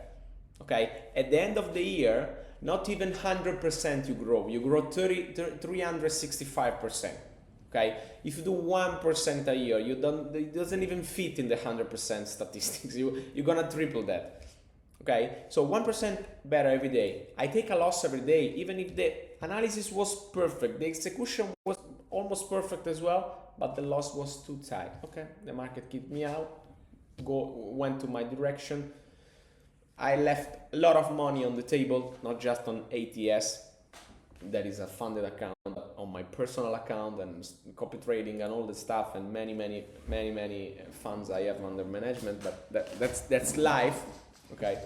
Okay, at the end of the year, not even 100% you grow 365%. Okay, if you do 1% a year, it doesn't even fit in the 100% statistics. You're gonna triple that. Okay, so 1% better every day. I take a loss every day, even if the analysis was perfect, the execution was almost perfect as well, but the loss was too tight. Okay, the market kicked me out, went to my direction. I left a lot of money on the table, not just on ATS, that is a funded account, but on my personal account and copy trading and all the stuff, and many funds I have under management. But that's life. Okay.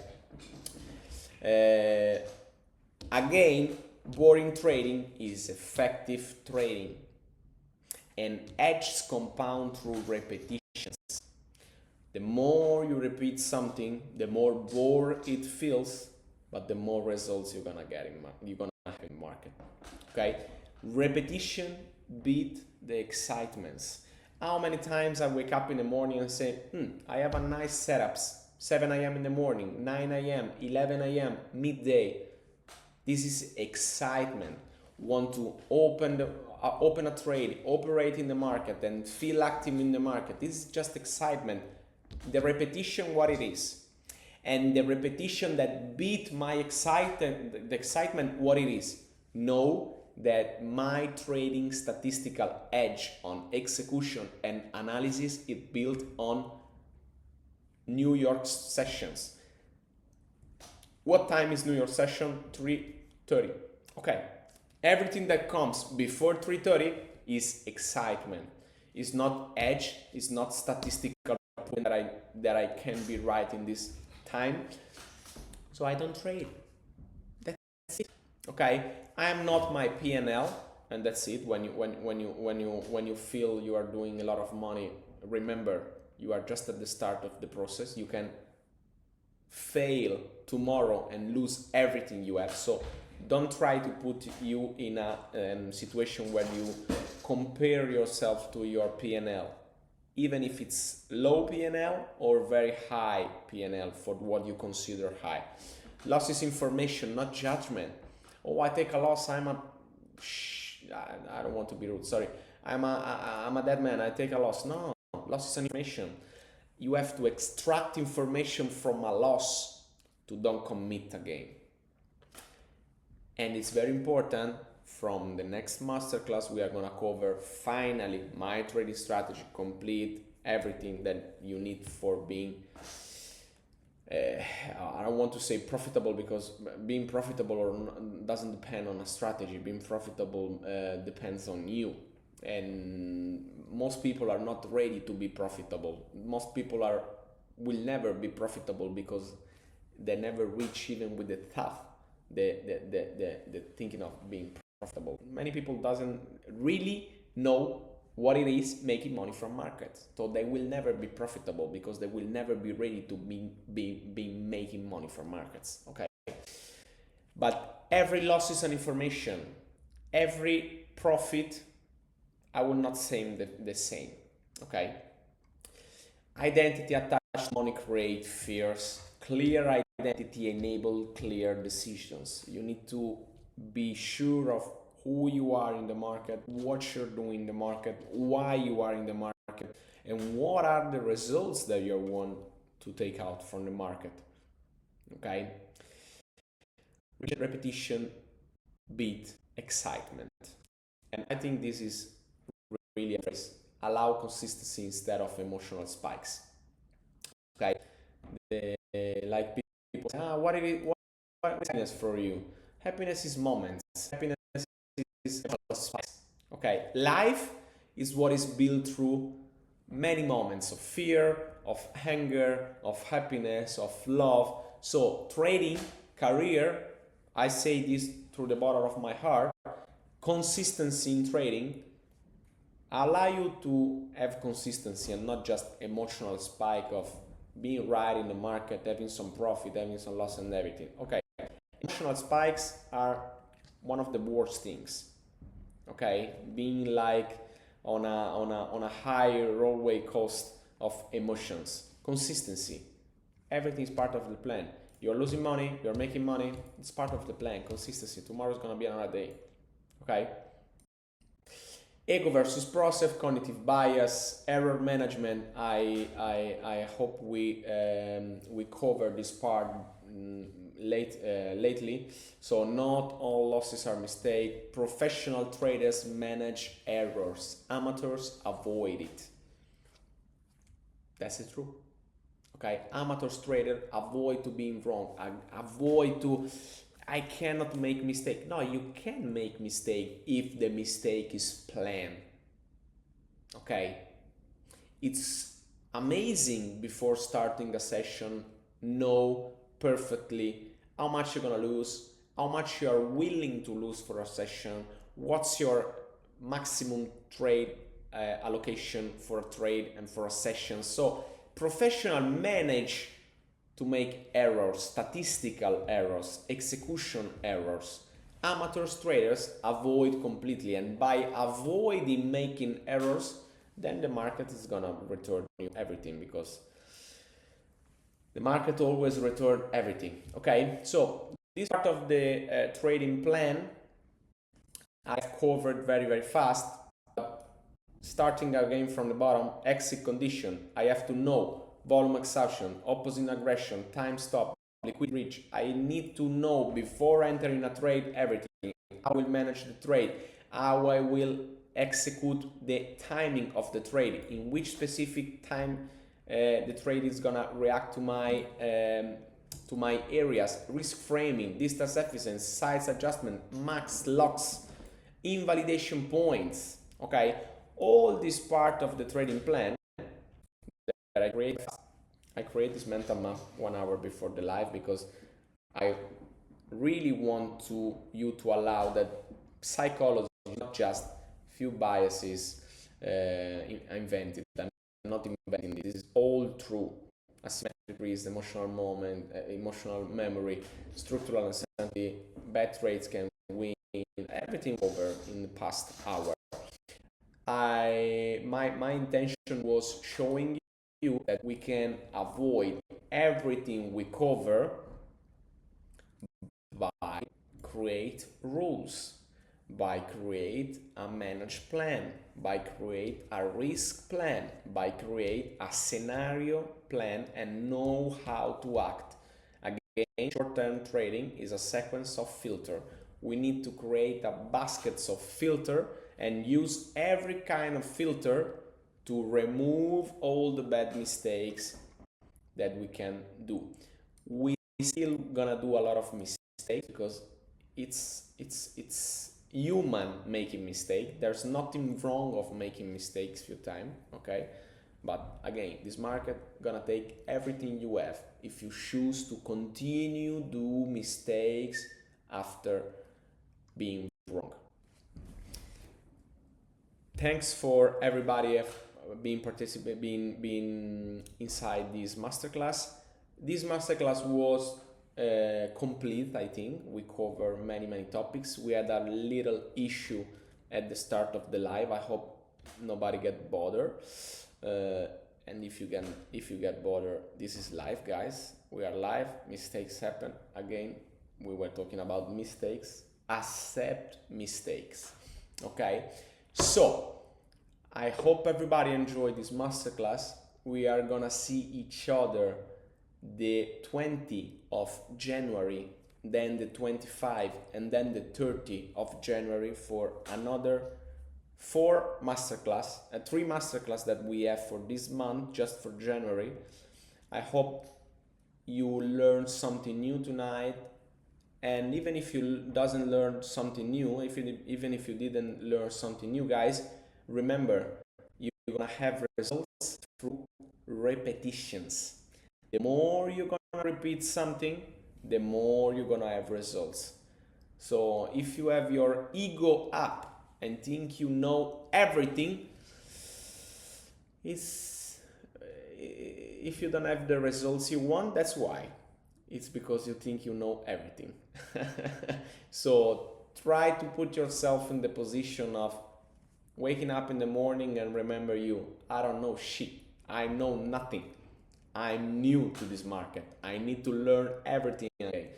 Again, boring trading is effective trading, and edges compound through repetitions. The more you repeat something, the more bored it feels, but the more results you're gonna have in the market. Okay, repetition beat the excitements. How many times I wake up in the morning and say, I have a nice setups. 7 a.m. in the morning, 9 a.m., 11 a.m., midday. This is excitement. Want to open a trade, operate in the market, and feel active in the market. This is just excitement. The repetition, what it is, and the repetition that beat my excitement, what it is. Know that my trading statistical edge on execution and analysis is built on New York sessions. What time is New York session? 3:30. Okay. Everything that comes before 3:30 is excitement. It's not edge. It's not statistical that I can be right in this time. So I don't trade. That's it. Okay. I am not my P&L, and that's it. When you feel you are doing a lot of money, remember, you are just at the start of the process. You can fail tomorrow and lose everything you have. So don't try to put you in a situation where you compare yourself to your P&L, even if it's low P&L or very high P&L for what you consider high. Loss is information, not judgment. Oh, I take a loss, I don't want to be rude, sorry. I'm a dead man, I take a loss. No. Loss is an information. You have to extract information from a loss to don't commit again. And it's very important. From the next masterclass, we are going to cover finally my trading strategy, complete everything that you need for being, I don't want to say profitable, because being profitable doesn't depend on a strategy. Being profitable depends on you. And most people are not ready to be profitable. Most people will never be profitable because they never reach even with the thought, the thinking of being profitable. Many people doesn't really know what it is making money from markets, so they will never be profitable because they will never be ready to be making money from markets. Okay, but every loss is an information. Every profit, I will not say the same. Okay, identity attached money create fears. Clear identity enable clear decisions. You need to be sure of who you are in the market, what you're doing in the market, why you are in the market, and what are the results that you want to take out from the market. Okay? Repetition beat excitement. And I think this is really a phrase. Allow consistency instead of emotional spikes. Okay? Like people say, what is happiness for you? Happiness is moments. Happiness is spikes. Okay, life is what is built through many moments of fear, of anger, of happiness, of love. So trading, career, I say this through the bottom of my heart, consistency in trading allow you to have consistency and not just emotional spike of being right in the market, having some profit, having some loss and everything. Okay, emotional spikes are one of the worst things. Okay, being like on a high rollway cost of emotions. Consistency, everything is part of the plan. You're losing money, you're making money. It's part of the plan. Consistency. Tomorrow's gonna be another day. Okay. Ego versus process, cognitive bias, error management. I hope we cover this part lately. So not all losses are mistake. Professional traders manage errors. Amateurs avoid it. That's it true. Okay, amateurs trader avoid to being wrong. Avoid to. I cannot make mistake. No, you can make mistake if the mistake is planned. Okay, it's amazing before starting a session know perfectly how much you're gonna lose, how much you are willing to lose for a session, what's your maximum trade allocation for a trade and for a session. So professional manage to make errors, statistical errors, execution errors. Amateurs traders avoid completely, and by avoiding making errors, then the market is gonna return you everything, because the market always return everything. Okay, so this part of the trading plan I've covered very fast. Starting again from the bottom, exit condition. I have to know volume exhaustion, opposite aggression, time stop, liquid reach. I need to know before entering a trade everything. How I will manage the trade, how I will execute the timing of the trade, in which specific time the trade is gonna react to my areas, risk framing, distance efficiency, size adjustment, max locks, invalidation points. Okay, all this part of the trading plan that I create this mental map 1 hour before the live, because I really want you to allow that psychology, not just few biases invented. I'm not inventing this. This is all true. Asymmetric risk, emotional moment, emotional memory, structural uncertainty, bad trades can win, everything over in the past hour. My intention was showing you that we can avoid everything we cover by create rules, by create a managed plan, by create a risk plan, by create a scenario plan, and know how to act. Again, short-term trading is a sequence of filter. We need to create a basket of filter and use every kind of filter to remove all the bad mistakes that we can do. We still gonna do a lot of mistakes, because it's human making mistake. There's nothing wrong of making mistakes few times, okay? But again, this market gonna take everything you have if you choose to continue do mistakes after being wrong. Thanks for everybody being inside this masterclass. This masterclass was complete. I think we cover many topics. We had a little issue at the start of the live. I hope nobody get bothered. And if you get bothered, this is live, guys. We are live. Mistakes happen. Again, we were talking about mistakes. Accept mistakes. Okay. So I hope everybody enjoyed this masterclass. We are gonna see each other the 20th of January, then the 25th, and then the 30th of January for another 3 masterclass that we have for this month, just for January. I hope you learned something new tonight, and even if you doesn't learn something new, even if you didn't learn something new, guys, remember, you're gonna have results through repetitions. The more you're gonna repeat something, the more you're gonna have results. So if you have your ego up and think you know everything, if you don't have the results you want, that's why. It's because you think you know everything. So try to put yourself in the position of waking up in the morning and remember I don't know shit. I know nothing. I'm new to this market. I need to learn everything. Okay,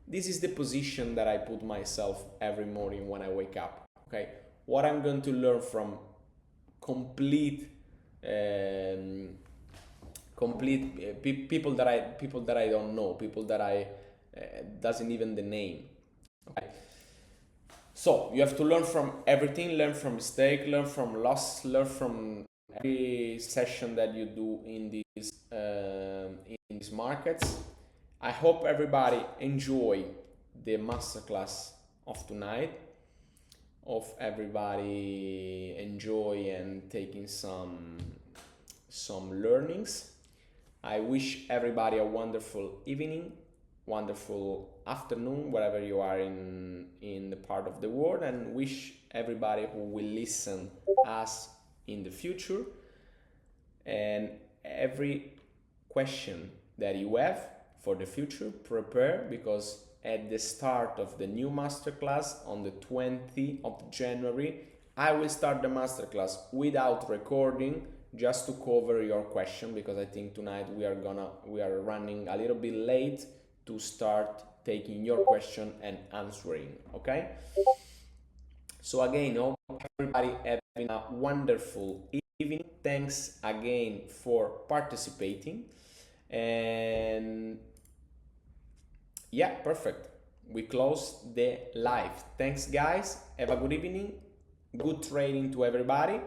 this is the position that I put myself every morning when I wake up. Okay, what I'm going to learn from complete people that I don't know, people that I doesn't even the name. Okay, so you have to learn from everything, learn from mistake, learn from loss, learn from every session that you do in these markets. I hope everybody enjoy the masterclass of tonight, of everybody enjoy and taking some learnings. I wish everybody a wonderful evening, wonderful afternoon, wherever you are in the part of the world, and wish everybody who will listen us in the future. And every question that you have for the future, prepare, because at the start of the new masterclass on the 20th of January, I will start the masterclass without recording, just to cover your question, because I think tonight we are running a little bit late to start taking your question and answering. Okay, so again, hope everybody having a wonderful evening. Thanks again for participating. And yeah, perfect. We close the live. Thanks, guys. Have a good evening. Good trading to everybody.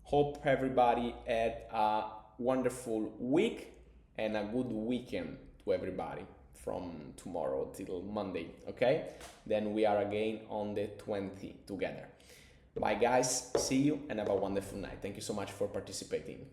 Hope everybody had a wonderful week and a good weekend to everybody from tomorrow till Monday. Okay? Then we are again on the 20th together. Bye, guys. See you and have a wonderful night. Thank you so much for participating.